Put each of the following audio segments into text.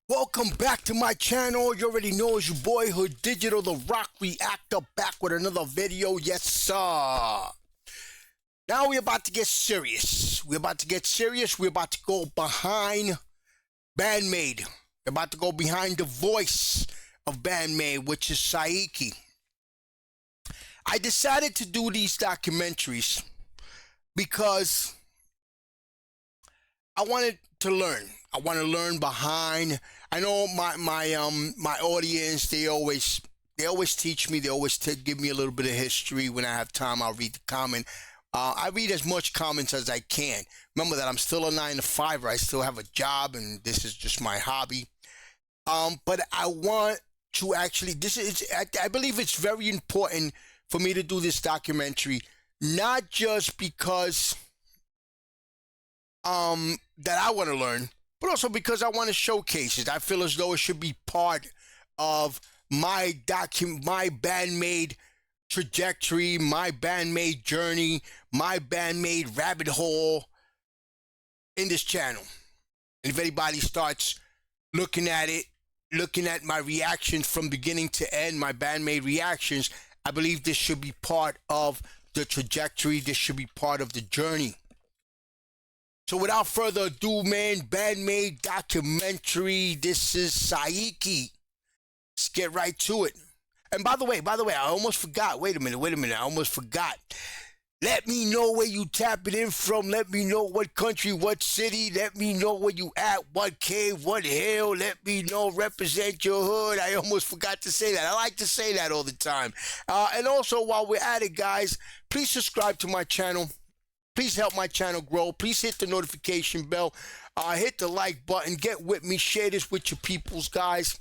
Welcome back to my channel. You already know it's your boy Hood Digital, the Rock Reactor, back with another video. Yes, sir. Now we're about to get serious. We're about to go behind bandmaid. We're about to go behind the voice of bandmaid, which is SAIKI. I decided to do these documentaries because I wanted to learn. I want to learn behind. I know my audience. They always teach me. They always give me a little bit of history. When I have time, I'll read the comment. I read as much comments as I can. Remember that I'm still a 9-to-5. I still have a job, and this is just my hobby. But I want to actually. I believe it's very important for me to do this documentary, not just because that I want to learn, but also because I want to showcase it. I feel as though it should be part of my bandmaid trajectory, my bandmaid journey, my bandmaid rabbit hole in this channel. And if anybody starts looking at it, looking at my reactions from beginning to end, my bandmaid reactions, I believe this should be part of the trajectory. This should be part of the journey. So without further ado, man, bandmaid documentary. This is SAIKI. Let's get right to it. And by the way, I almost forgot. Wait a minute. I almost forgot. Let me know where you tapping in from. Let me know what country, what city. Let me know where you at, what cave, what hill. Let me know, represent your hood. I almost forgot to say that. I like to say that all the time. And also, while we're at it, guys, please subscribe to my channel. Please help my channel grow. Please hit the notification bell. Hit the like button. Get with me. Share this with your peoples, guys.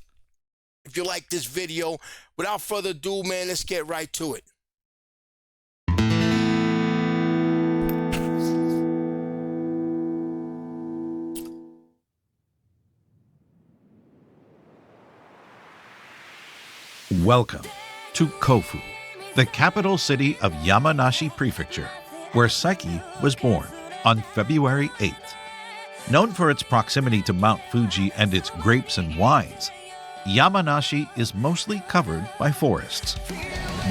If you like this video. Without further ado, man, let's get right to it. Welcome to Kofu, the capital city of Yamanashi Prefecture, where SAIKI was born on February 8th. Known for its proximity to Mount Fuji and its grapes and wines, Yamanashi is mostly covered by forests.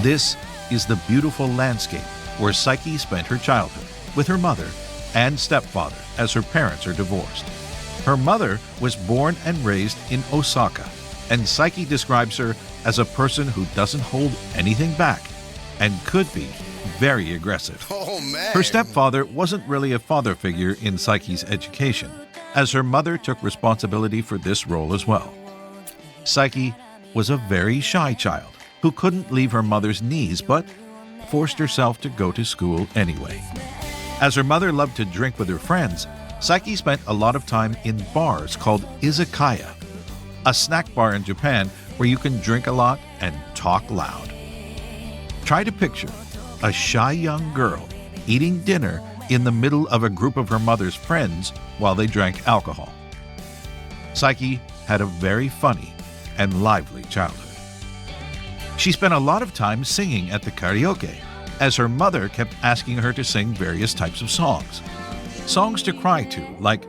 This is the beautiful landscape where SAIKI spent her childhood with her mother and stepfather as her parents are divorced. Her mother was born and raised in Osaka, and SAIKI describes her as a person who doesn't hold anything back and could be very aggressive. Oh, man. Her stepfather wasn't really a father figure in SAIKI's education, as her mother took responsibility for this role as well. SAIKI was a very shy child who couldn't leave her mother's knees but forced herself to go to school anyway. As her mother loved to drink with her friends, SAIKI spent a lot of time in bars called izakaya, a snack bar in Japan where you can drink a lot and talk loud. Try to picture a shy young girl eating dinner in the middle of a group of her mother's friends while they drank alcohol. SAIKI had a very funny and lively childhood. She spent a lot of time singing at the karaoke, as her mother kept asking her to sing various types of songs. Songs to cry to, like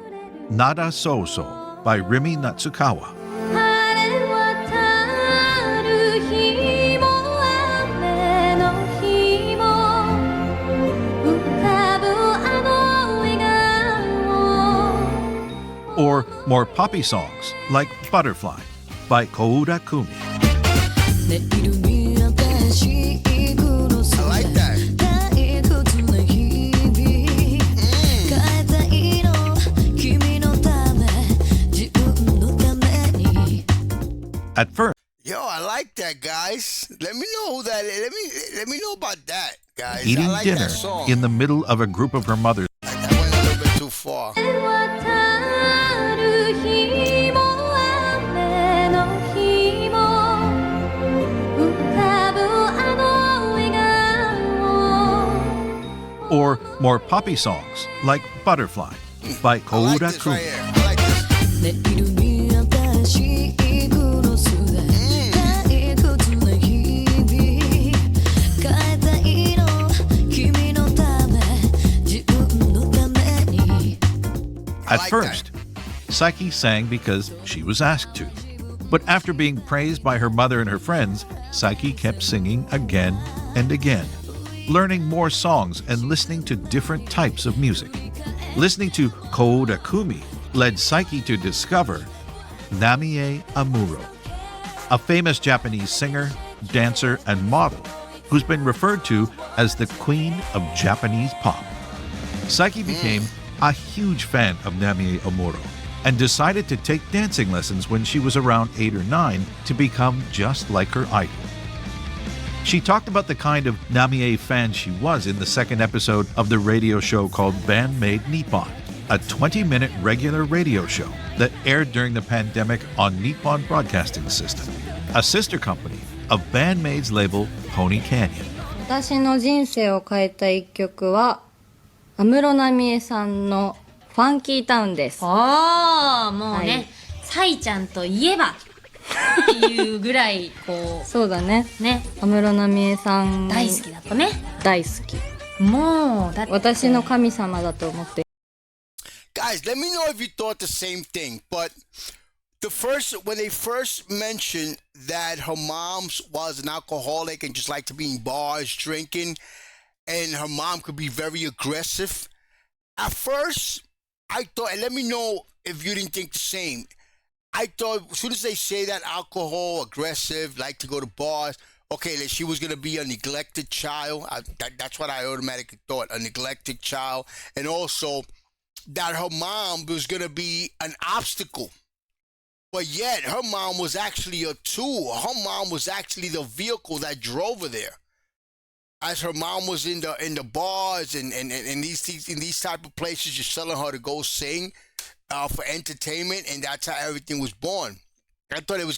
Nada So So by Rimi Natsukawa. Or more poppy songs like Butterfly by Koura Kumi. I like that. At first, Yo, I like that, guys. Let me know who that is. Let me know about that, guys. eating I like dinner that song. in the middle of a group of her mother's That went a little bit too far. or more poppy songs like Butterfly by I like Koura this Kumi. right here. I like this. At like first, Saiki sang because she was asked to. But after being praised by her mother and her friends, Saiki kept singing again and again, learning more songs and listening to different types of music. Listening to Kouda Kumi led Saiki to discover Namie Amuro, a famous Japanese singer, dancer, and model who's been referred to as the queen of Japanese pop. Saiki became a huge fan of Namie Amuro and decided to take dancing lessons when she was around 8 or 9 to become just like her idol. She talked about the kind of Namie fan she was in the second episode of the radio show called Bandmaid Nippon, a 20-minute regular radio show that aired during the pandemic on Nippon Broadcasting System, a sister company of Bandmaid's label Pony Canyon. 私の人生を変えた一曲は、安室奈美恵さんのファンキータウンです。ああ、もうね、はい、サイちゃんといえばっていうぐらいこうそうだね。ね、安室奈美恵さん大好きだったね。大好き。もうだって私の神様だと思って。Guys, let me know if you thought the same thing. But when they first mentioned that her mom was an alcoholic and just liked to be in bars drinking, and her mom could be very aggressive, at first I thought, and let me know if you didn't think the same. I thought as soon as they say that alcohol, aggressive, like to go to bars, okay, that she was going to be a neglected child. That's what I automatically thought, a neglected child. And also that her mom was going to be an obstacle. But yet her mom was actually a tool. Her mom was actually the vehicle that drove her there. As her mom was in the bars and these type of places, just telling her to go sing for entertainment, and that's how everything was born. I thought it was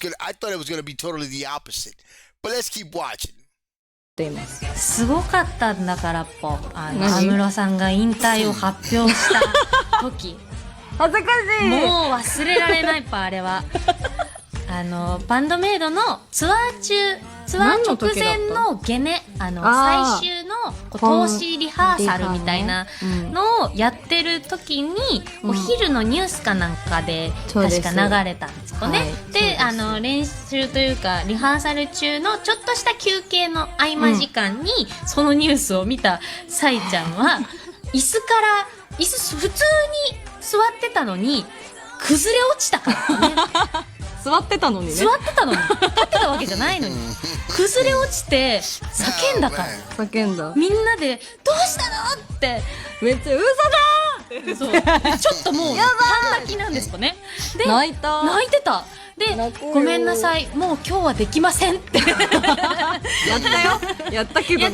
gonna be totally the opposite. But let's keep watching. すごかったんだから安室さんが引退を発表した時恥ずかしい。もう忘れられないあれはバンドメイドのツアー直前のゲネ最終の投資リハーサルみたいなのをやってる時に、お昼のニュースかなんかで確か流れたんですよね。で練習というかリハーサル中のちょっとした休憩の合間時間に、そのニュースを見たサイちゃんは椅子普通に座ってたのに崩れ落ちたからね。座ってたのにね。座ってたのに立ってたわけじゃないのに崩れ落ちて叫んだから。叫んだ。みんなでどうしたのってめっちゃ嘘だー。そう。ちょっともう半泣きなんですかね。で泣いてた。でごめんなさい、もう今日はできませんってやったよ。やったけど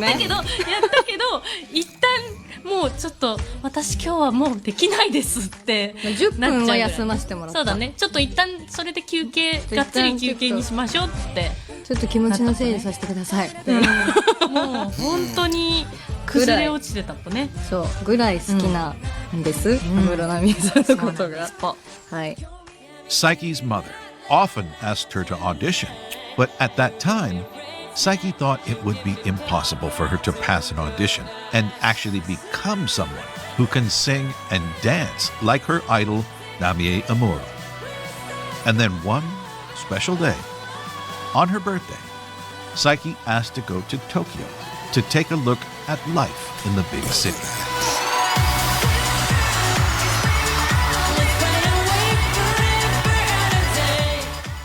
一旦もうちょっと私今日はもうできないですって10分は休ませてもらった。そうだね、ちょっと一旦それでがっつり休憩にしましょうってちょっと気持ちの整理させてください。もう本当に崩れ落ちてたとね。そうぐらい好きなんです、安室奈美恵さんのことが。はい。 Saiki's mother often asked her to audition, but at that time, Saiki thought it would be impossible for her to pass an audition and actually become someone who can sing and dance like her idol, Namie Amuro. And then one special day, on her birthday, Saiki asked to go to Tokyo to take a look at life in the big city.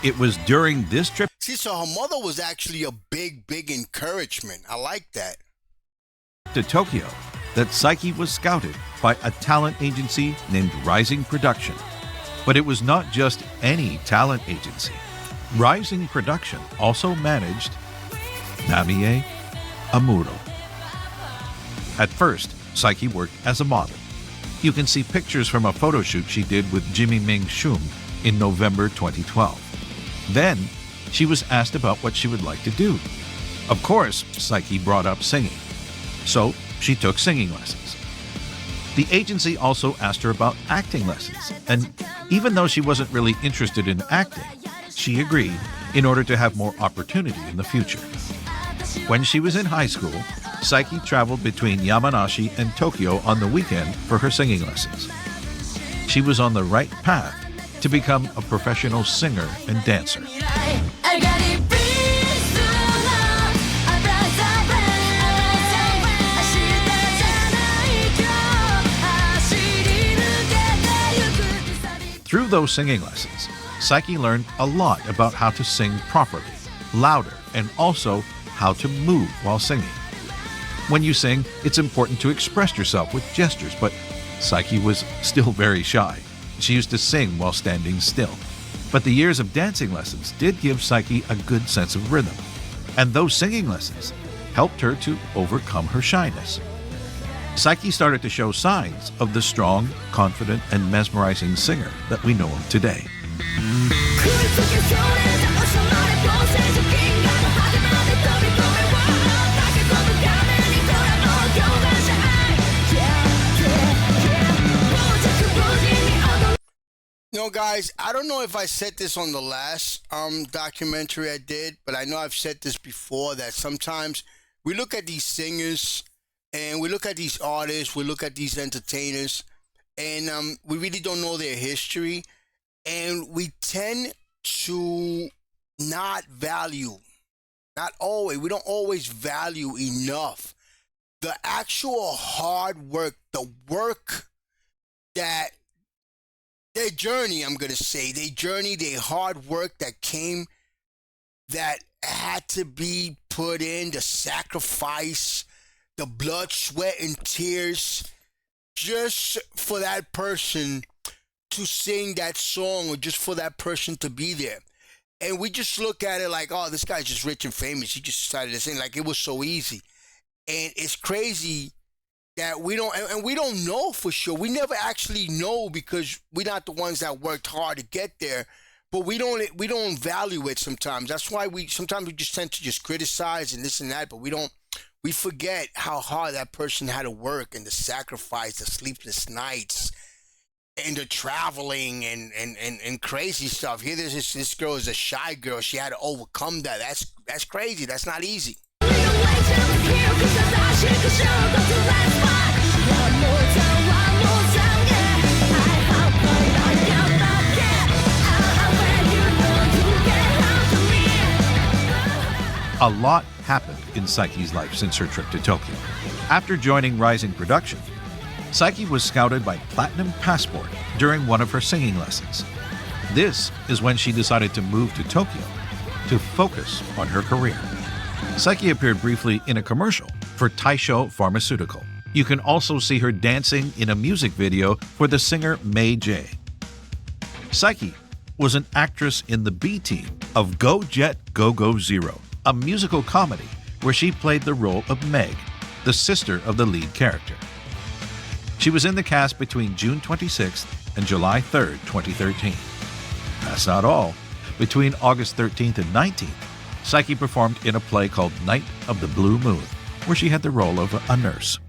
It was during this trip. See, so her mother was actually a big encouragement. I like that. To Tokyo, that Saiki was scouted by a talent agency named Rising Production. But it was not just any talent agency. Rising Production also managed Namie Amuro. At first, Saiki worked as a model. You can see pictures from a photo shoot she did with Jimmy Ming Shum in November 2012. Then, she was asked about what she would like to do. Of course, Saiki brought up singing. So, she took singing lessons. The agency also asked her about acting lessons, and even though she wasn't really interested in acting, she agreed in order to have more opportunity in the future. When she was in high school, Saiki traveled between Yamanashi and Tokyo on the weekend for her singing lessons. She was on the right path to become a professional singer and dancer. Through those singing lessons, Saiki learned a lot about how to sing properly, louder, and also how to move while singing. When you sing, it's important to express yourself with gestures, but Saiki was still very shy. She used to sing while standing still. But the years of dancing lessons did give Saiki a good sense of rhythm, and those singing lessons helped her to overcome her shyness. Saiki started to show signs of the strong, confident, and mesmerizing singer that we know of today. You know, guys, I don't know if I said this on the last documentary I did, but I know I've said this before, that sometimes we look at these singers and we look at these artists, we look at these entertainers, and we really don't know their history, and we tend to not value, we don't always value enough the actual hard work, the work that their journey, their hard work that had to be put in, the sacrifice, the blood, sweat, and tears, just for that person to sing that song, or just for that person to be there. And we just look at it like, oh, this guy's just rich and famous. He just decided to sing, like it was so easy. And it's crazy that we don't know for sure. We never actually know, because we're not the ones that worked hard to get there. But we don't value it sometimes. That's why sometimes we just tend to just criticize and this and that, but we forget how hard that person had to work, and the sacrifice, the sleepless nights, and the traveling and crazy stuff. Here, this girl is a shy girl. She had to overcome that. That's crazy. That's not easy. A lot happened in Saiki's life since her trip to Tokyo. After joining Rising Production, Saiki was scouted by Platinum Passport during one of her singing lessons. This is when she decided to move to Tokyo to focus on her career. Saiki appeared briefly in a commercial for Taisho Pharmaceutical. You can also see her dancing in a music video for the singer MAID. Saiki was an actress in the B team of Go Jet Go Go Zero, a musical comedy where she played the role of Meg, the sister of the lead character. She was in the cast between June 26th and July 3rd, 2013. That's not all. Between August 13th and 19th, Saiki performed in a play called Night of the Blue Moon, where she had the role of a nurse.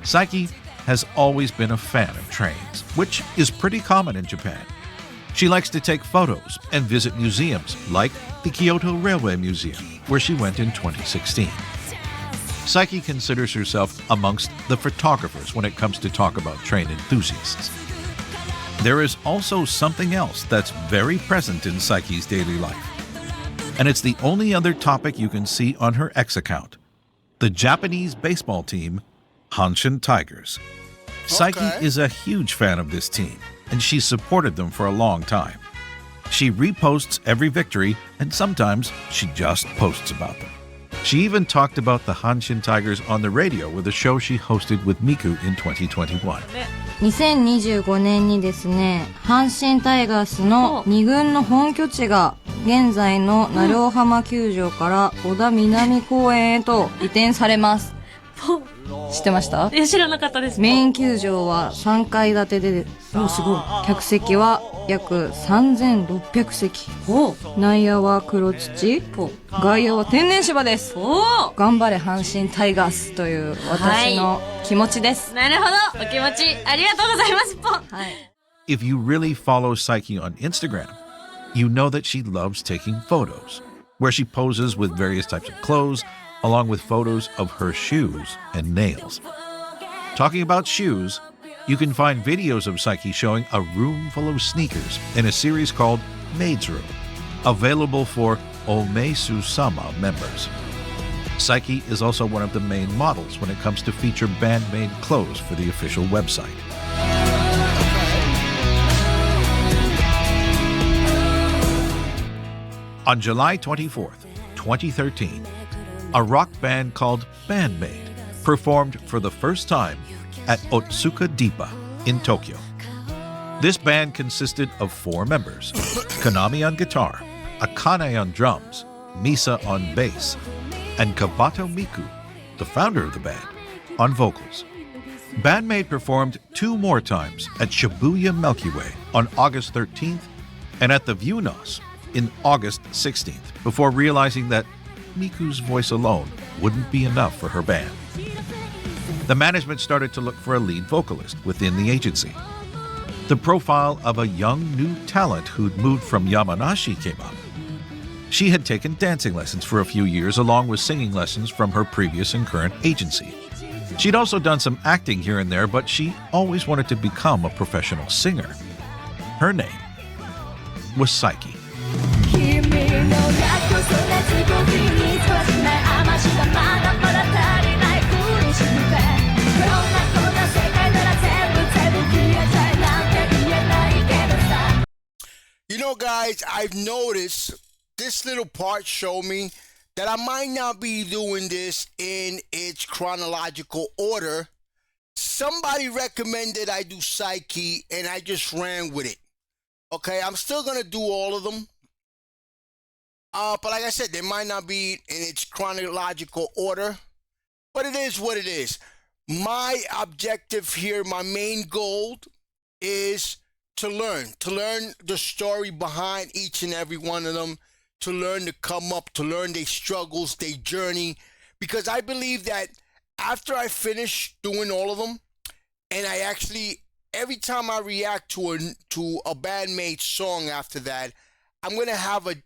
Saiki has always been a fan of trains, which is pretty common in Japan. She likes to take photos and visit museums like the Kyoto Railway Museum, where she went in 2016. Saiki considers herself amongst the photographers when it comes to talk about train enthusiasts. There is also something else that's very present in Saiki's daily life, and it's the only other topic you can see on her X account: the Japanese baseball team, Hanshin Tigers. Saiki is a huge fan of this team, and she's supported them for a long time. She reposts every victory, and sometimes she just posts about them. She even talked about the Hanshin Tigers on the radio with a show she hosted with Miku in 2021. 2025年にですね、阪神タイガースの2軍の本拠地が現在の鳴尾浜球場から小田南公園へと移転されます。知ってました？いや、知らなかったです。メイン球場は3階建てで、すごい。客席は約3600席。内野は黒土、外野は天然芝です。頑張れ阪神タイガースという私の気持ちです。なるほど、お気持ちありがとうございます。はい。If you really follow Saiki on Instagram, you know that she loves taking photos, where she poses with various types of clothes, along with photos of her shoes and nails. Talking about shoes, you can find videos of SAIKI showing a room full of sneakers in a series called MAID's Room, available for Omesu-sama members. SAIKI is also one of the main models when it comes to feature bandmaid clothes for the official website. On July 24th, 2013, a rock band called Bandmaid performed for the first time at Otsuka Deepa in Tokyo. This band consisted of 4 members: Konami on guitar, Akane on drums, Misa on bass, and Kabato Miku, the founder of the band, on vocals. Bandmaid performed 2 more times at Shibuya Milky Way on August 13th and at the Vunos in August 16th, before realizing that Miku's voice alone wouldn't be enough for her band. The management started to look for a lead vocalist within the agency. The profile of a young new talent who'd moved from Yamanashi came up. She had taken dancing lessons for a few years along with singing lessons from her previous and current agency. She'd also done some acting here and there, but she always wanted to become a professional singer. Her name was SAIKI. You know, guys, I've noticed this little part showed me that I might not be doing this in its chronological order. Somebody recommended I do SAIKI, and I just ran with it. Okay, I'm still going to do all of them. But like I said, they might not be in its chronological order. But it is what it is. My objective here, my main goal is to learn the story behind each and every one of them, to learn to come up, to learn their struggles, their journey. Because I believe that after I finish doing all of them, and I actually, every time I react to a bandmate song after that, I'm going to have a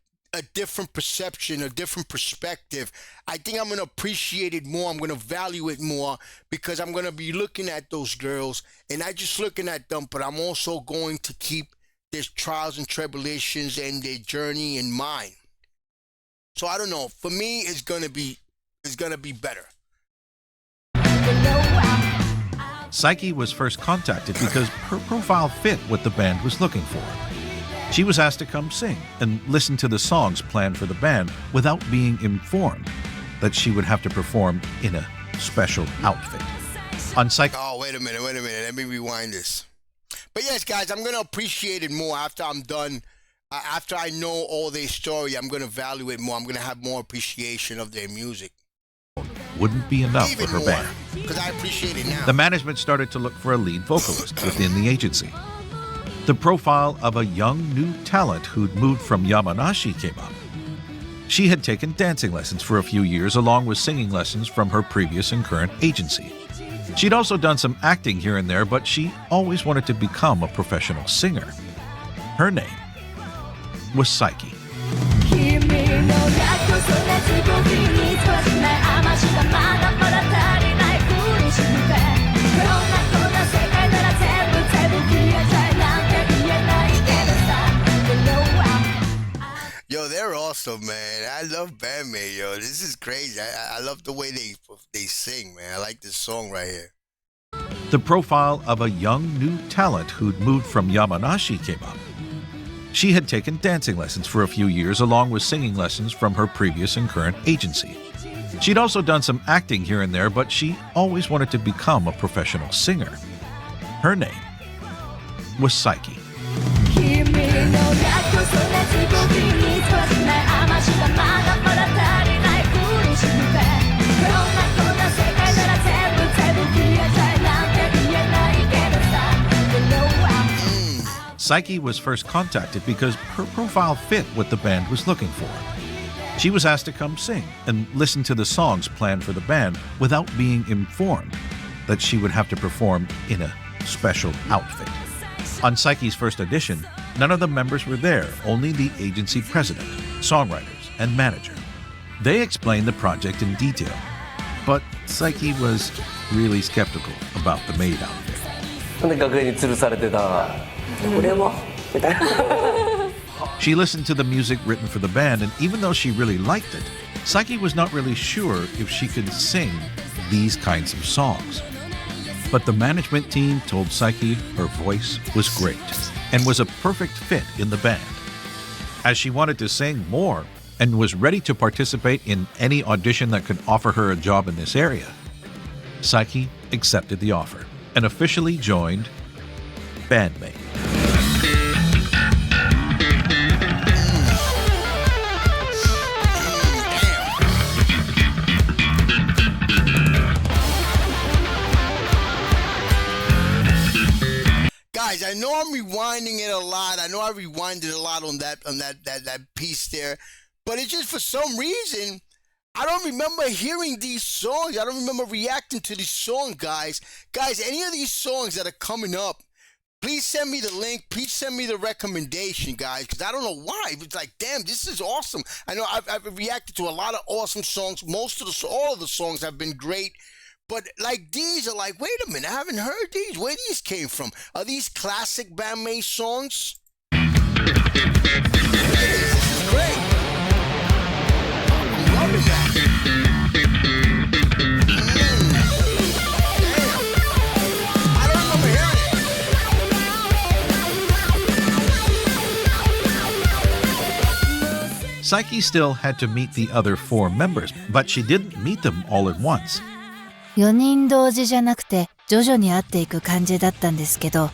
different perception, a different perspective. I think I'm going to appreciate it more. I'm going to value it more because I'm going to be looking at those girls and not just looking at them, but I'm also going to keep their trials and tribulations and their journey in mind. So I don't know. For me, it's going to be better. SAIKI was first contacted because her profile fit what the band was looking for. She was asked to come sing and listen to the songs planned for the band without being informed that she would have to perform in a special outfit. On SAIKI... Oh, wait a minute. Let me rewind this. But yes, guys, I'm going to appreciate it more after I'm done. After I know all their story, I'm going to value it more. I'm going to have more appreciation of their music. Wouldn't be enough Even for her more, band. because I appreciate it now. The management started to look for a lead vocalist within the agency. The profile of a young new talent who'd moved from Yamanashi came up. She had taken dancing lessons for a few years along with singing lessons from her previous and current agency. She'd also done some acting here and there, but she always wanted to become a professional singer. Her name was SAIKI. Yo, they're awesome, man. I love bandmaid, yo. This is crazy. I love the way they sing, man. I like this song right here. The profile of a young new talent who'd moved from Yamanashi came up. She had taken dancing lessons for a few years along with singing lessons from her previous and current agency. She'd also done some acting here and there, but she always wanted to become a professional singer. Her name was SAIKI. SAIKI was first contacted because her profile fit what the band was looking for. She was asked to come sing and listen to the songs planned for the band without being informed that she would have to perform in a special outfit. On SAIKI's first audition, none of the members were there, only the agency president, songwriters, and manager. They explained the project in detail, but Saiki was really skeptical about the MAID outfit. で楽屋に吊るされてた俺もみたいな She listened to the music written for the band, and even though she really liked it, Saiki was not really sure if she could sing these kinds of songs. But the management team told Saiki her voice was great and was a perfect fit in the band. As she wanted to sing more and was ready to participate in any audition that could offer her a job in this area, Saiki accepted the offer and officially joined Bandmaid. Guys, I know I'm rewinding it a lot. I know I rewinded a lot on that piece there, but it's just for some reason I don't remember hearing these songs. I don't remember reacting to these songs, guys. Guys, any of these songs that are coming up, please send me the link. Please send me the recommendation, guys, because I don't know why. It's like, damn, this is awesome. I know I've reacted to a lot of awesome songs. All of the songs have been great. But like these are like, wait a minute, I haven't heard these. Where these came from? Are these classic bandmaid songs? This is great. I'm loving that. Damn. I don't remember hearing it. Saiki still had to meet the other 4 members, but she didn't meet them all at once. 4人同時じゃなくて徐々に会っていく感じだったんですけど、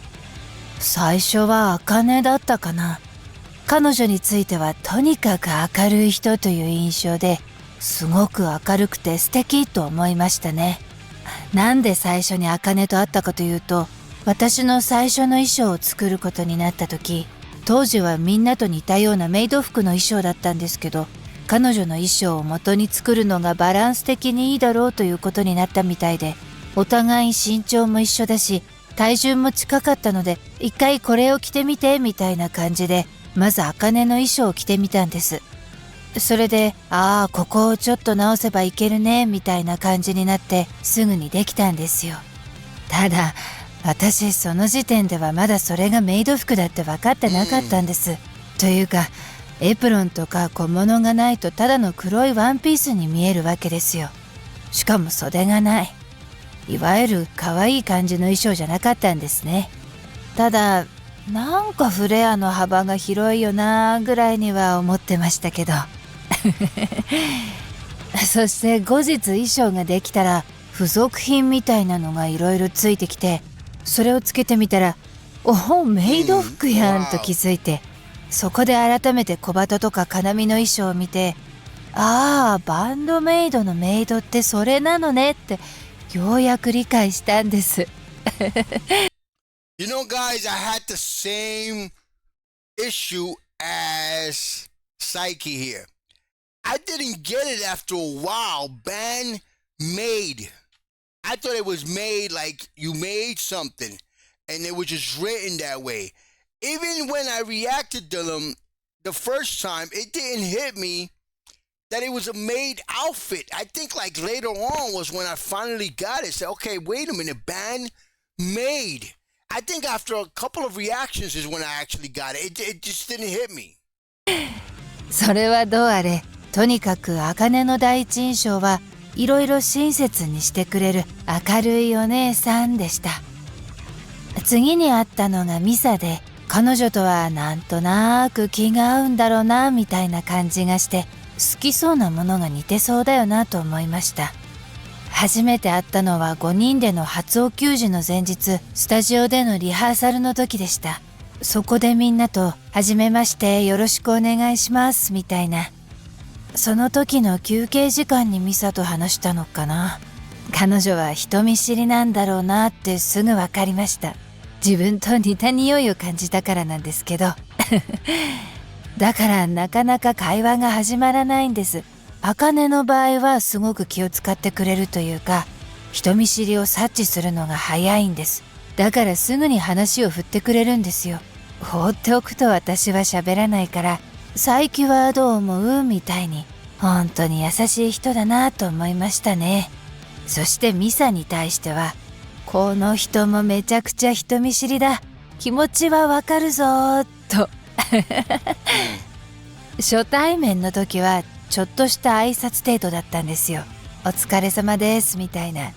最初は茜だったかな。彼女についてはとにかく明るい人という印象で、すごく明るくて素敵と思いましたね。なんで最初に茜と会ったかというと、私の最初の衣装を作ることになった時、当時はみんなと似たようなメイド服の衣装だったんですけど、彼女の衣装を元に作るのがバランス的にいいだろうということになったみたいで、お互い身長も一緒だし体重も近かったので、一回これを着てみてみたいな感じで、まず茜の衣装を着てみたんです。それで、ここをちょっと直せばいけるねみたいな感じになってすぐにできたんですよ。ただ私その時点ではまだそれがメイド服だって分かってなかったんです。というかエプロンとか小物がないとただの黒いワンピースに見えるわけですよ。しかも袖がない。いわゆる可愛い感じの衣装じゃなかったんですね。ただなんかフレアの幅が広いよなぐらいには思ってましたけどそして後日衣装ができたら付属品みたいなのがいろいろついてきて、それをつけてみたらメイド服やんと気づいて、そこで改めて小鳩とか金見の衣装を見て、バンドメイドのメイドってそれなのねってようやく理解したんです。You know, guys, I had the same issue as SAIKI here. I didn't get it after a while. Bandmaid. I thought it was made like you made something, and it was just written that way. Even when I reacted to them the first time, it didn't hit me that it was a made outfit. I think like later on was when I finally got it. Said, okay, wait a minute, bandmaid. I think after a couple of reactions is when I actually got it. It just didn't hit me. それはどうあれ、とにかく茜の第一印象はいろいろ親切にしてくれる明るいお姉さんでした。次に会ったのがミサで、彼女とはなんとなく気が合うんだろうなみたいな感じがして、好きそうなものが似てそうだよなと思いました。初めて会ったのは5人での初お給仕の前日、スタジオでのリハーサルの時でした。そこでみんなと「はじめましてよろしくお願いします」みたいな。その時の休憩時間にミサと話したのかな。彼女は人見知りなんだろうなってすぐ分かりました。自分と似た匂いを感じたからなんですけどだからなかなか会話が始まらないんです。茜の場合はすごく気を使ってくれるというか、人見知りを察知するのが早いんです。だからすぐに話を振ってくれるんですよ。放っておくと私は喋らないから、最近はどう思うみたいに、本当に優しい人だなと思いましたね。そしてミサに対しては、この人もめちゃくちゃ人見知りだ、気持ちはわかるぞーと初対面の時はちょっとした挨拶程度だったんですよ。お疲れ様ですみたいな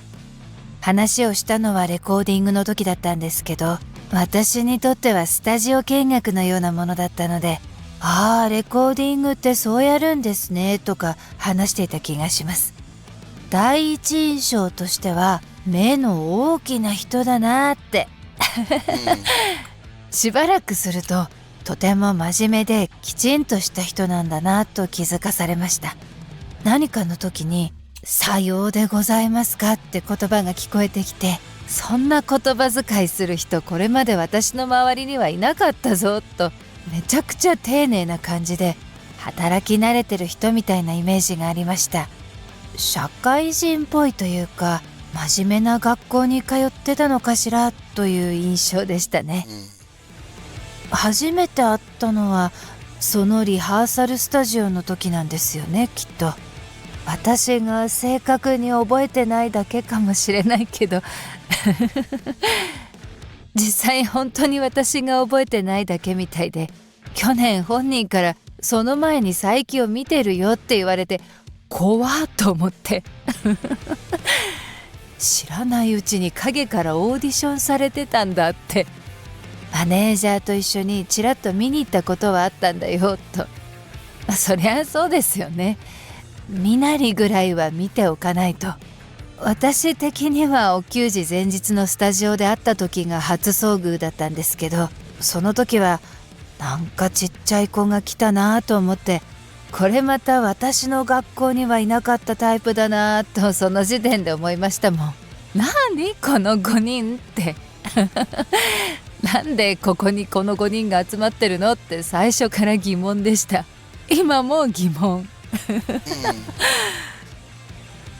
話をしたのはレコーディングの時だったんですけど、私にとってはスタジオ見学のようなものだったので、ああレコーディングってそうやるんですねとか話していた気がします。第一印象としては目の大きな人だなってしばらくするととても真面目できちんとした人なんだなと気づかされました。何かの時にさようでございますかって言葉が聞こえてきて、そんな言葉遣いする人これまで私の周りにはいなかったぞと、めちゃくちゃ丁寧な感じで働き慣れてる人みたいなイメージがありました。社会人っぽいというか真面目な学校に通ってたのかしらという印象でしたね。初めて会ったのはそのリハーサルスタジオの時なんですよね、きっと。私が正確に覚えてないだけかもしれないけど実際本当に私が覚えてないだけみたいで、去年本人からその前に佐伯を見てるよって言われて怖っと思って知らないうちに影からオーディションされてたんだって、マネージャーと一緒にちらっと見に行ったことはあったんだよと。そりゃそうですよね、身なりぐらいは見ておかないと。私的にはお給仕前日のスタジオで会った時が初遭遇だったんですけど、その時はなんかちっちゃい子が来たなと思って、これまた私の学校にはいなかったタイプだなとその時点で思いましたもん。何この5人ってなんでここにこの5人が集まってるのって最初から疑問でした。今も疑問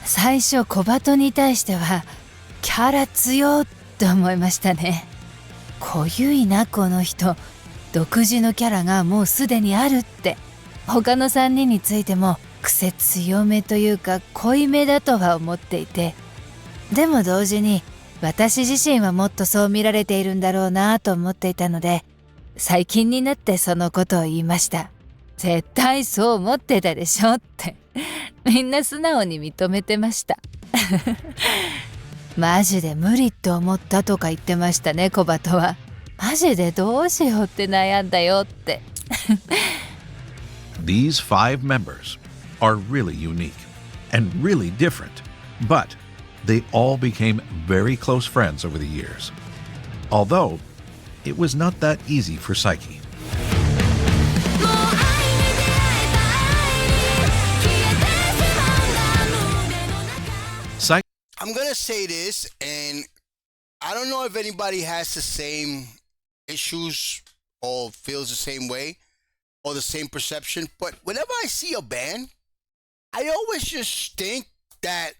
最初小鳩に対してはキャラ強って思いましたね。濃ゆいなこの人、独自のキャラがもうすでにあるって。他の3人についても癖強めというか濃いめだとは思っていて、でも同時に私自身はもっとそう見られているんだろうなと思っていたので、最近になってそのことを言いました。絶対そう思ってたでしょってみんな素直に認めてましたマジで無理って思ったとか言ってましたね、小鳩は。マジでどうしようって悩んだよってThese 5 members are really unique and really different, but they all became very close friends over the years. Although, it was not that easy for SAIKI. I'm gonna say this, and I don't know if anybody has the same issues or feels the same way or the same perception, but whenever I see a band, I always just think that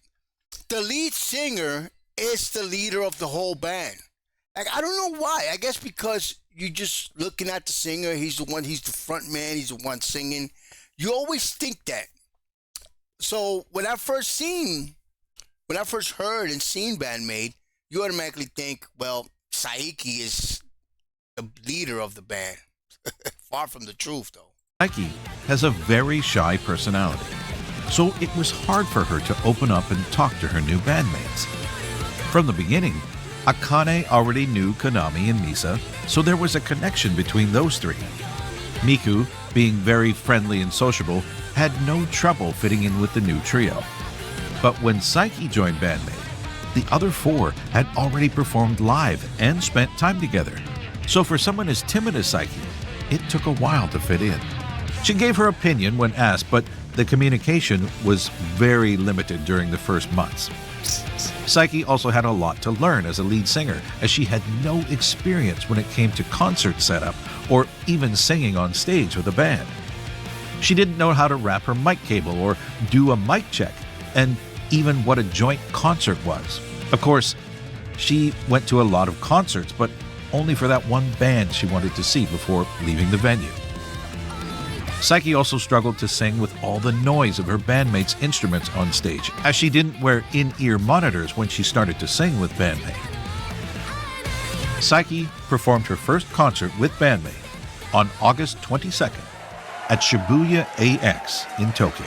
the lead singer is the leader of the whole band. Like, I don't know why. I guess because you're just looking at the singer, he's the front man, he's the one singing. You always think that. So when I first heard and seen Bandmaid, you automatically think, well, SAIKI is the leader of the band. Far from the truth, though. SAIKI has a very shy personality, so it was hard for her to open up and talk to her new bandmates. From the beginning, Akane already knew Konami and Misa, so there was a connection between those three. Miku, being very friendly and sociable, had no trouble fitting in with the new trio. But when SAIKI joined Bandmaid, the other 4 had already performed live and spent time together. So for someone as timid as SAIKI, it took a while to fit in. She gave her opinion when asked, but the communication was very limited during the first months. SAIKI also had a lot to learn as a lead singer, as she had no experience when it came to concert setup or even singing on stage with a band. She didn't know how to wrap her mic cable or do a mic check, and even what a joint concert was. Of course, she went to a lot of concerts, but only for that one band she wanted to see before leaving the venue. Saiki also struggled to sing with all the noise of her bandmates' instruments on stage, as she didn't wear in-ear monitors when she started to sing with bandmaid. Saiki performed her first concert with bandmaid on August 22nd at Shibuya AX in Tokyo.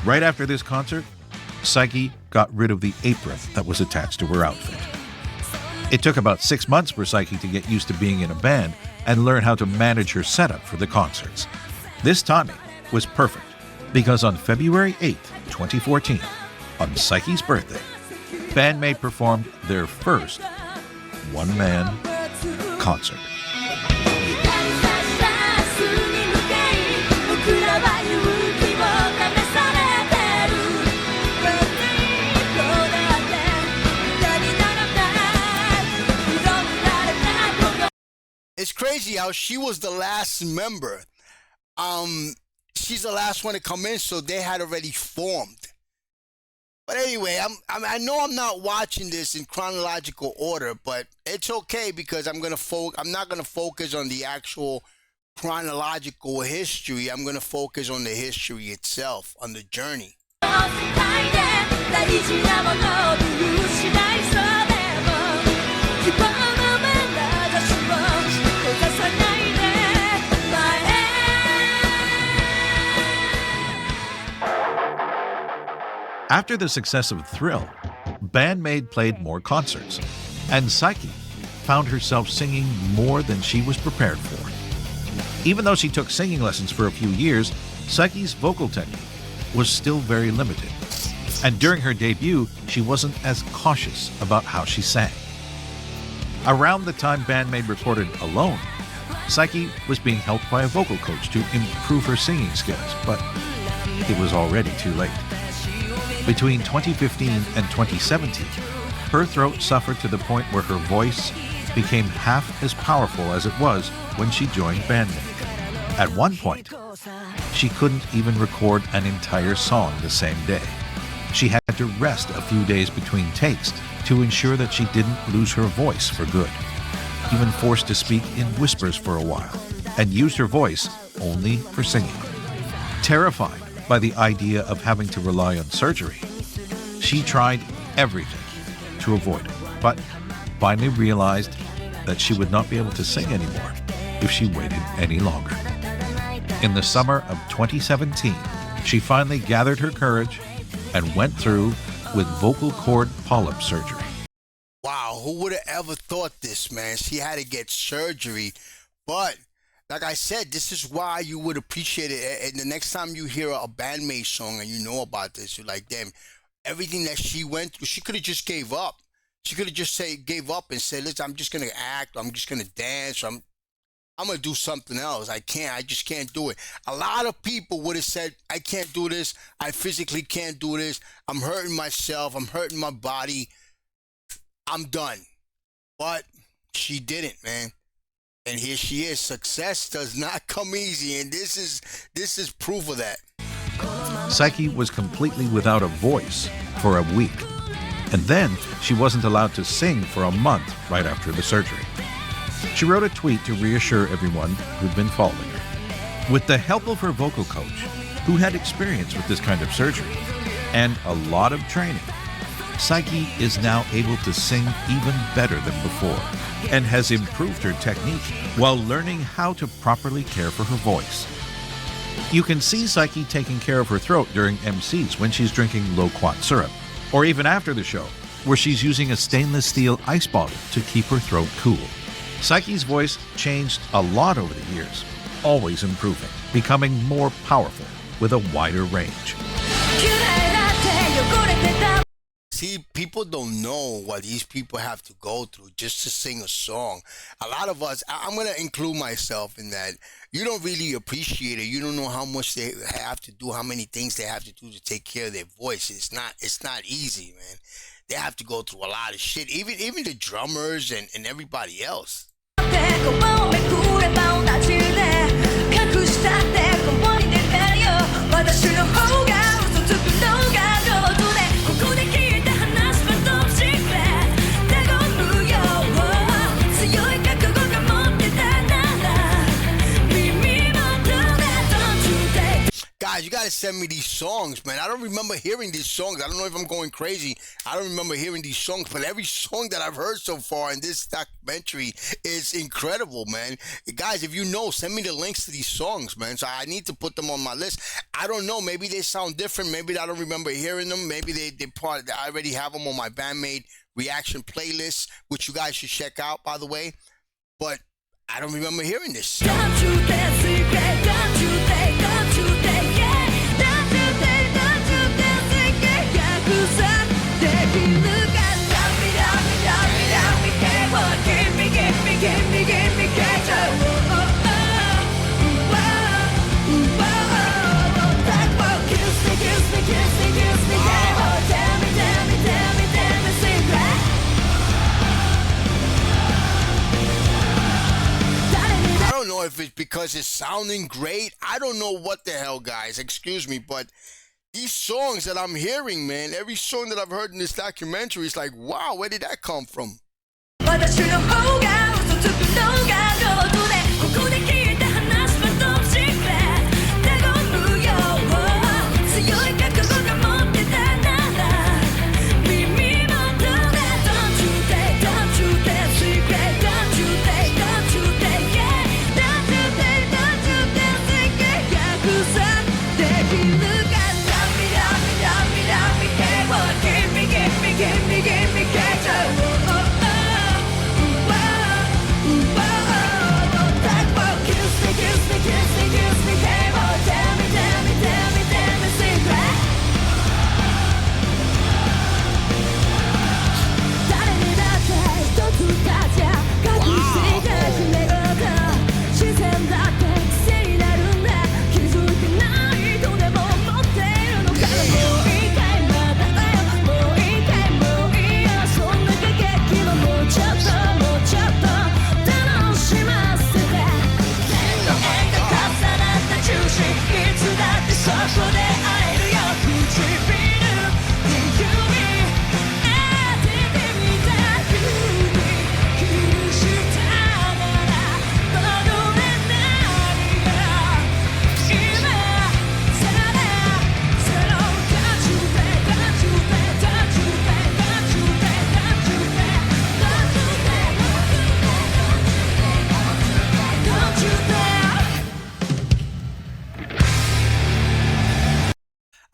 Right after this concert, Saiki got rid of the apron that was attached to her outfit. It took about 6 months for Saiki to get used to being in a band and learn how to manage her setup for the concerts. This timing was perfect because on February 8th, 2014, on Saiki's birthday, bandmaid performed their first one-man concert. It's crazy how she was the last member. She's the last one to come in, so they had already formed. But anyway, I know I'm not watching this in chronological order, but it's okay because I'm not gonna focus on the actual chronological history. I'm gonna focus on the history itself, on the journey. After the success of Thrill, bandmaid played more concerts, and Saiki found herself singing more than she was prepared for. Even though she took singing lessons for a few years, Saiki's vocal technique was still very limited, and during her debut, she wasn't as cautious about how she sang. Around the time bandmaid recorded Alone, Saiki was being helped by a vocal coach to improve her singing skills, but it was already too late. Between 2015 and 2017, her throat suffered to the point where her voice became half as powerful as it was when she joined bandmaid. At one point, she couldn't even record an entire song the same day. She had to rest a few days between takes to ensure that she didn't lose her voice for good, even forced to speak in whispers for a while, and used her voice only for singing. Terrified by the idea of having to rely on surgery, she tried everything to avoid it, but finally realized that she would not be able to sing anymore if she waited any longer. In the summer of 2017, she finally gathered her courage and went through with vocal cord polyp surgery. Wow, who would have ever thought this, man? She had to get surgery, but like I said, this is why you would appreciate it. And the next time you hear a bandmaid song and you know about this, you're like, damn, everything that she went through, she could have just gave up. She could have just gave up and said, listen, I'm just going to act, I'm just going to dance, I'm going to do something else. I just can't do it. A lot of people would have said, I can't do this, I physically can't do this, I'm hurting myself, I'm hurting my body, I'm done. But she didn't, man. And here she is. Success does not come easy, and this is proof of that. Saiki was completely without a voice for a week, and then she wasn't allowed to sing for a month right after the surgery. She wrote a tweet to reassure everyone who'd been following her. With the help of her vocal coach, who had experience with this kind of surgery and a lot of training, Saiki is now able to sing even better than before and has improved her technique while learning how to properly care for her voice. You can see Saiki taking care of her throat during MCs when she's drinking loquat syrup, or even after the show, where she's using a stainless steel ice bottle to keep her throat cool. Saiki's voice changed a lot over the years, always improving, becoming more powerful with a wider range. See, people don't know what these people have to go through just to sing a song. A lot of us, I'm going to include myself in that. You don't really appreciate it. You don't know how much they have to do, how many things they have to do to take care of their voice. It's not easy, man. They have to go through a lot of shit. Even the drummers and everybody else. Guys, you gotta send me these songs, man. I don't remember hearing these songs. I don't know if I'm going crazy. I don't remember hearing these songs, but every song that I've heard so far in this documentary is incredible, man. Guys, if you know, send me the links to these songs, man. So I need to put them on my list. I don't know. Maybe they sound different. Maybe I don't remember hearing them. Maybe I already have them on my bandmaid reaction playlist, which you guys should check out, by the way. But I don't remember hearing this. I don't know if it's because it's sounding great. I don't know what the hell, guys. Excuse me, but these songs that I'm hearing, man, every song that I've heard in this documentary is like, wow, where did that come from?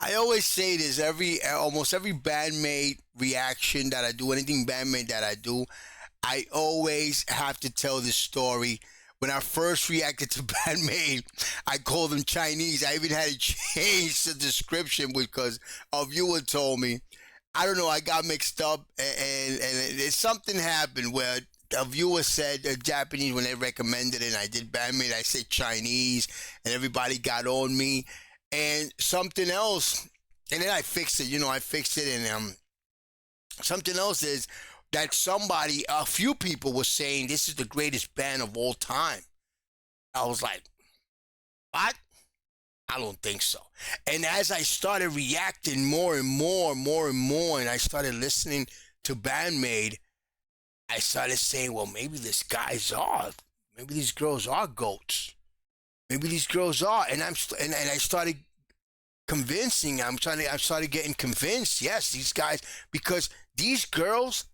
I always say this almost every bandmaid reaction that I do, anything bandmaid that I do, I always have to tell this story. When I first reacted to bandmaid, I called them Chinese. I even had to change the description because a viewer told me. I don't know, I got mixed up and something happened where a viewer said Japanese when they recommended it, and I did bandmaid, I said Chinese, and everybody got on me. And something else, and then I fixed it, and something else is that a few people were saying this is the greatest band of all time. I was like, what? I don't think so. And as I started reacting more and more, and I started listening to bandmaid, I started saying, well, maybe these girls are goats. Maybe these girls are, and I started convincing. I started getting convinced. Yes, these guys, because these girls,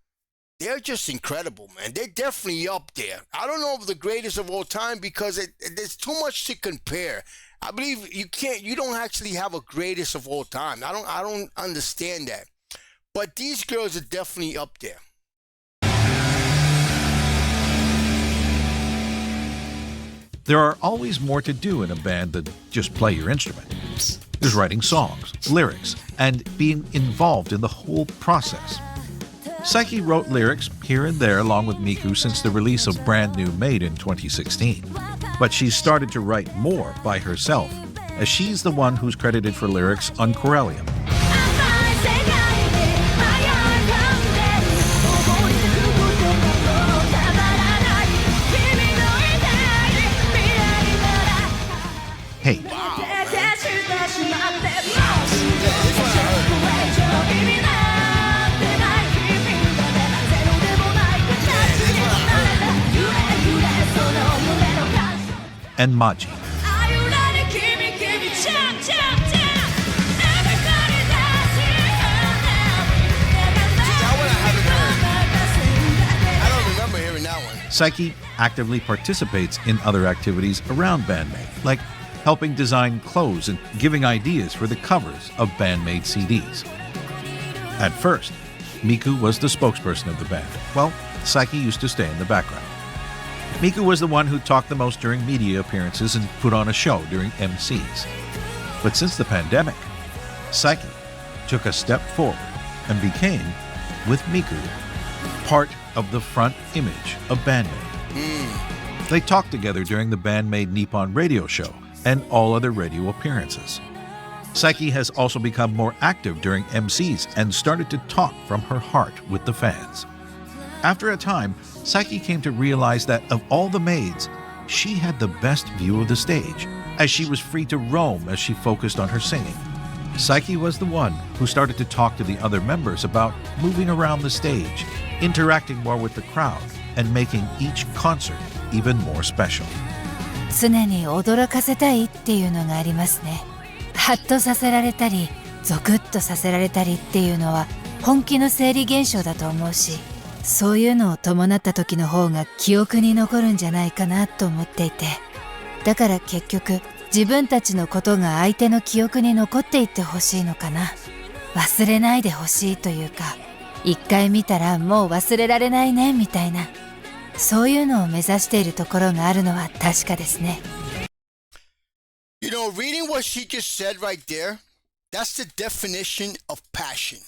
they're just incredible, man. They're definitely up there. I don't know if the greatest of all time because there's too much to compare. I believe you don't actually have a greatest of all time. I don't understand that, but these girls are definitely up there. There are always more to do in a band than just play your instrument. There's writing songs, lyrics, and being involved in the whole process. SAIKI wrote lyrics here and there along with Miku since the release of brand new MAID in 2016. But she's started to write more by herself, as she's the one who's credited for lyrics on Corellium. Hey. And Maji. SAIKI actively participates in other activities around bandmaid, like helping design clothes and giving ideas for the covers of bandmaid CDs. At first, Miku was the spokesperson of the band, while SAIKI used to stay in the background. Miku was the one who talked the most during media appearances and put on a show during MCs. But since the pandemic, SAIKI took a step forward and became, with Miku, part of the front image of bandmaid. They talked together during the bandmaid Nippon radio show and all other radio appearances. SAIKI has also become more active during MCs and started to talk from her heart with the fans. After a time, SAIKI came to realize that of all the maids, she had the best view of the stage, as she was free to roam as she focused on her singing. SAIKI was the one who started to talk to the other members about moving around the stage, interacting more with the crowd, and making each concert even more special. 常に驚かせたいっていうのがありますね。ハッとさせられたり、ゾクッとさせられたりっていうのは本気の生理現象だと思うし、そういうのを伴った時の方が記憶に残るんじゃないかなと思っていて、だから結局自分たちのことが相手の記憶に残っていってほしいのかな。忘れないでほしいというか、一回見たらもう忘れられないねみたいな、そういうのを目指しているところがあるのは確かですね。You know, reading what she just said right there, that's the definition of passion,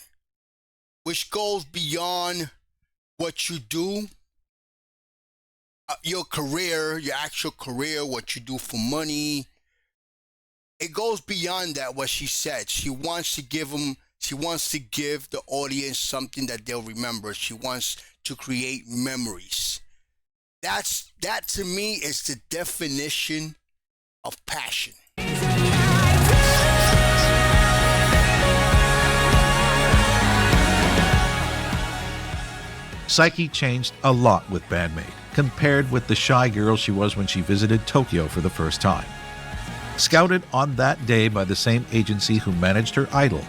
which goes beyond what you do, your career, your actual career, what you do for money. It goes beyond that, what she said. She wants to give the audience something that they'll remember. She wants to create memories. That to me is the definition of passion. SAIKI changed a lot with bandmaid, compared with the shy girl she was when she visited Tokyo for the first time. Scouted on that day by the same agency who managed her idol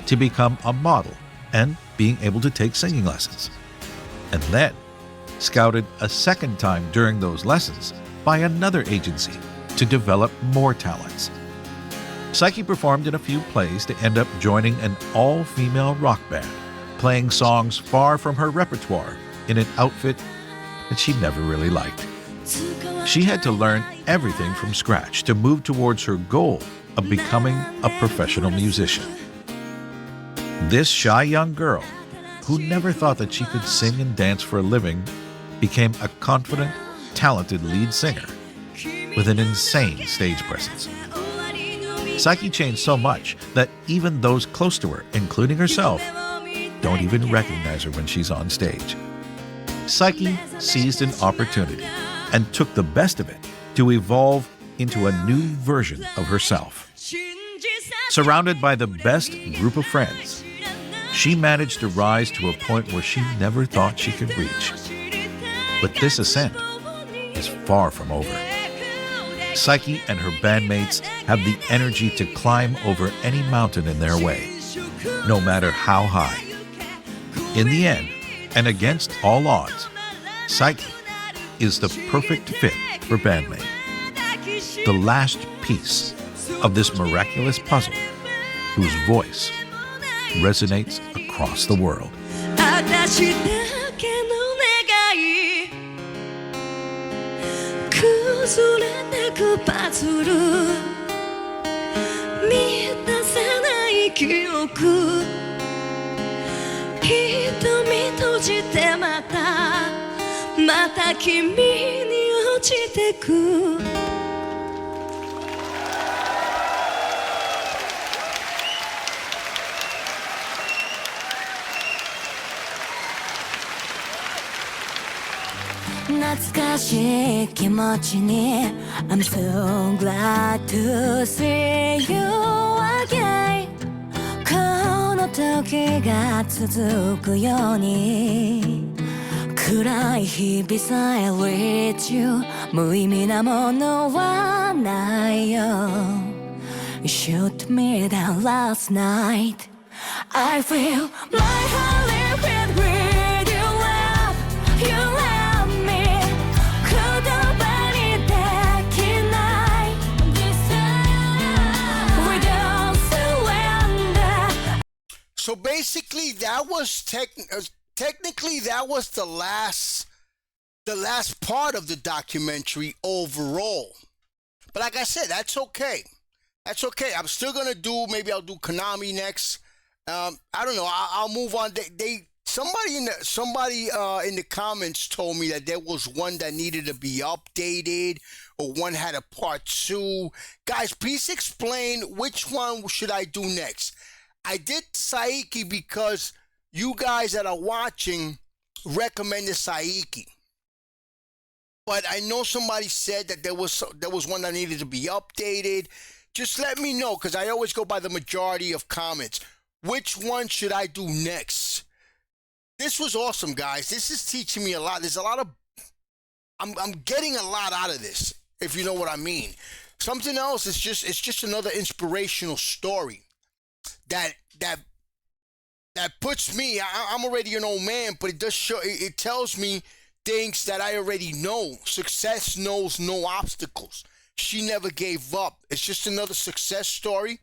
to become a model and being able to take singing lessons. And then scouted a second time during those lessons by another agency to develop more talents. SAIKI performed in a few plays to end up joining an all-female rock band, playing songs far from her repertoire in an outfit that she never really liked. She had to learn everything from scratch to move towards her goal of becoming a professional musician. This shy young girl, who never thought that she could sing and dance for a living, became a confident, talented lead singer with an insane stage presence. SAIKI changed so much that even those close to her, including herself, don't even recognize her when she's on stage. SAIKI seized an opportunity and took the best of it to evolve into a new version of herself. Surrounded by the best group of friends, she managed to rise to a point where she never thought she could reach. But this ascent is far from over. SAIKI and her bandmates have the energy to climb over any mountain in their way, no matter how high. In the end, and against all odds, SAIKI is the perfect fit for bandmaid. The last piece of this miraculous puzzle whose voice resonates across the world. 私だけの願い崩れてくパズル見えた記憶瞳閉じてまた君に落ちてく懐かしい気持ちに I'm so glad to see you again この時が続くように暗い日々さえ reach you 無意味なものはないよ You shoot me down last night I feel my heart live with you love you love me 言葉にできない This time we don't surrender So basically, that was technically that was the last part of the documentary overall. But like I said, that's okay. That's okay. I'm still gonna do. Maybe I'll do Konami next. I don't know. I'll move on. Somebody in the comments told me that there was one that needed to be updated, or one had a part 2. Guys, please explain which one should I do next. I did Saiki because you guys that are watching recommended Saiki. But I know somebody said that there was one that needed to be updated. Just let me know, because I always go by the majority of comments. Which one should I do next? This was awesome, guys. This is teaching me a lot. There's a lot of... I'm getting a lot out of this, if you know what I mean. Something else is it's just another inspirational story that puts me... I'm already an old man, but it does show... It tells me things that I already know. Success knows no obstacles. She never gave up. It's just another success story,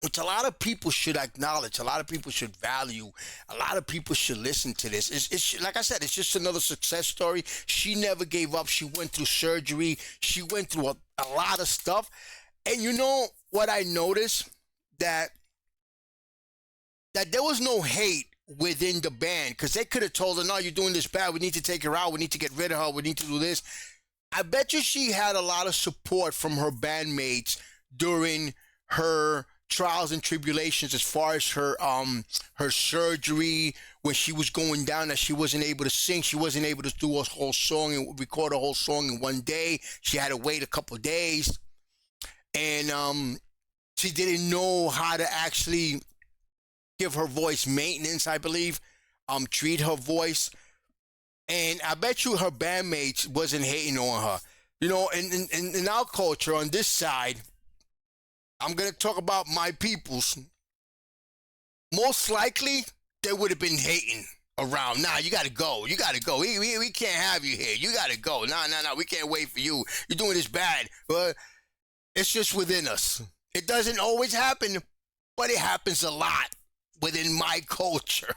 which a lot of people should acknowledge. A lot of people should value. A lot of people should listen to this. It's like I said, it's just another success story. She never gave up. She went through surgery. She went through a lot of stuff. And you know what I noticed? That there was no hate within the band, because they could have told her, no, you're doing this bad. We need to take her out. We need to get rid of her. We need to do this. I bet you she had a lot of support from her bandmates during her trials and tribulations, as far as her surgery, when she was going down, that she wasn't able to sing. She wasn't able to do a whole song and record a whole song in one day. She had to wait a couple of days. And she didn't know how to actually give her voice maintenance, I believe, treat her voice. And I bet you her bandmates wasn't hating on her. You know, in our culture, on this side, I'm going to talk about my peoples. Most likely, they would have been hating around. Nah, you got to go. You got to go. We can't have you here. You got to go. Nah, we can't wait for you. You're doing this bad. But it's just within us. It doesn't always happen, but it happens a lot within my culture.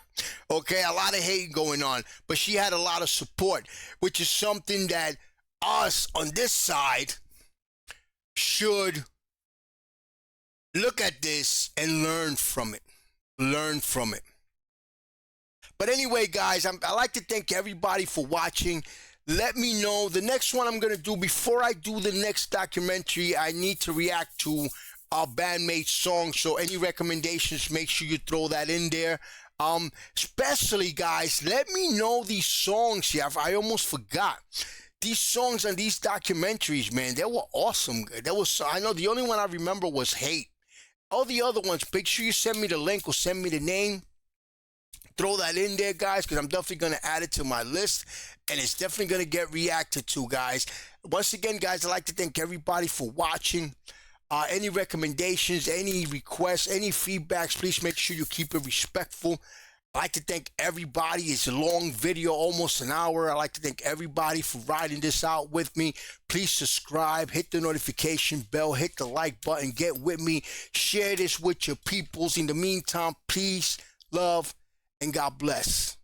Okay, a lot of hate going on, but she had a lot of support, which is something that us on this side should look at this and learn from it. But anyway, guys, I like to thank everybody for watching. Let me know the next one I'm going to do. Before I do the next documentary, I need to react to our bandmate song. So any recommendations, make sure you throw that in there. Especially, guys, let me know these songs here. I almost forgot. These songs on these documentaries, man, they were awesome. I know the only one I remember was Hate. All the other ones, make sure you send me the link or send me the name. Throw that in there, guys, because I'm definitely going to add it to my list. And it's definitely going to get reacted to, guys. Once again, guys, I'd like to thank everybody for watching. Any recommendations, any requests, any feedbacks, please make sure you keep it respectful. I'd like to thank everybody. It's a long video, almost an hour. I'd like to thank everybody for riding this out with me. Please subscribe, hit the notification bell, hit the like button, get with me, share this with your peoples. In the meantime, peace, love, and God bless.